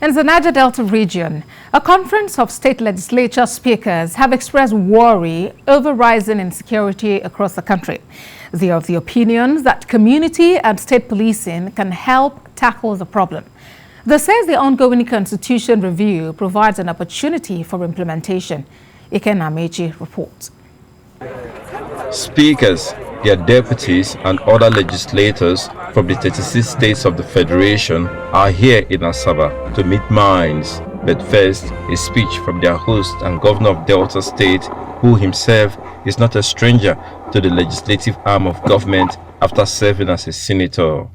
In the Niger Delta region, a conference of state legislature speakers have expressed worry over rising insecurity across the country. They are of the opinion that community and state policing can help tackle the problem. They say the ongoing constitution review provides an opportunity for implementation. IFEANYI reports. Speakers, their deputies and other legislators from the 36 states of the Federation are here in Asaba to meet minds. But first, a speech from their host and governor of Delta State, who himself is not a stranger to the legislative arm of government after serving as a senator.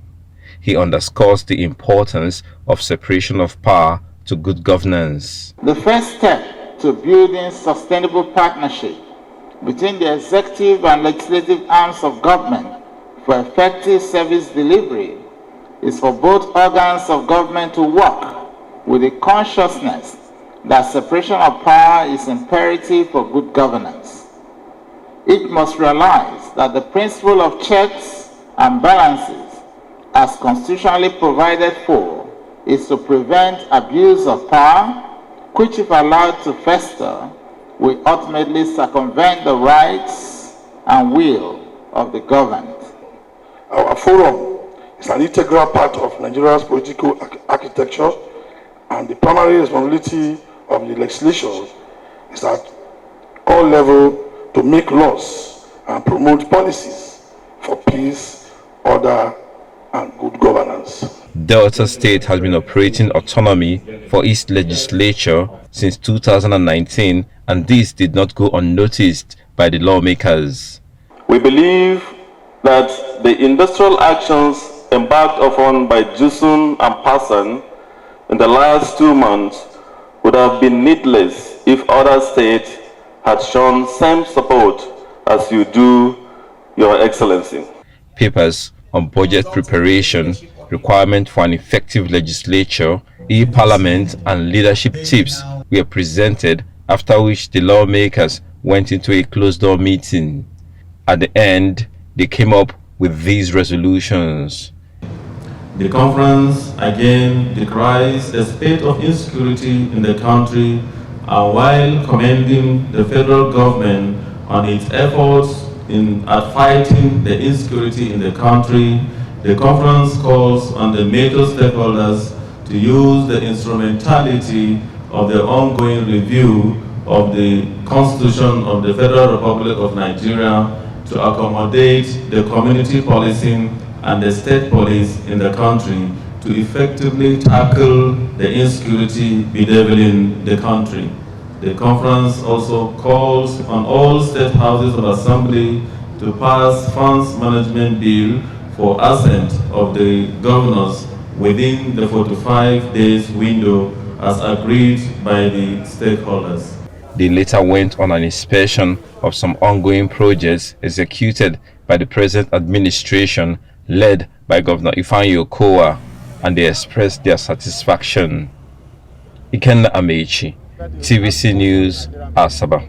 He underscores the importance of separation of power to good governance. The first step to building sustainable partnership between the executive and legislative arms of government for effective service delivery is for both organs of government to work with the consciousness that separation of power is imperative for good governance. Each must realize that the principle of checks and balances, as constitutionally provided for, is to prevent abuse of power, which, if allowed to fester, will ultimately circumvent the rights and will of the governed. Our forum is an integral part of Nigeria's political architecture, and the primary responsibility of the legislature is at all levels to make laws and promote policies for peace, order, and good governance. Delta State has been operating autonomy for its legislature since 2019, and this did not go unnoticed by the lawmakers. We believe that the industrial actions embarked upon by Jusun and Passan in the last 2 months would have been needless if other states had shown same support as you do, Your Excellency. Papers on budget preparation, requirement for an effective legislature, e-parliament and leadership tips were presented, after which the lawmakers went into a closed-door meeting. At the end, they came up with these resolutions. The conference again decries the state of insecurity in the country, and while commending the federal government on its efforts at fighting the insecurity in the country, the conference calls on the major stakeholders to use the instrumentality of the ongoing review of the Constitution of the Federal Republic of Nigeria to accommodate the community policing and the state police in the country to effectively tackle the insecurity bedeviling the country. The conference also calls on all state houses of assembly to pass funds management bill for assent of the governors within the 45 days window as agreed by the stakeholders. They later went on an inspection of some ongoing projects executed by the present administration led by Governor IFEANYI OKOWA, and they expressed their satisfaction. IFEANYI, TVC News, Asaba.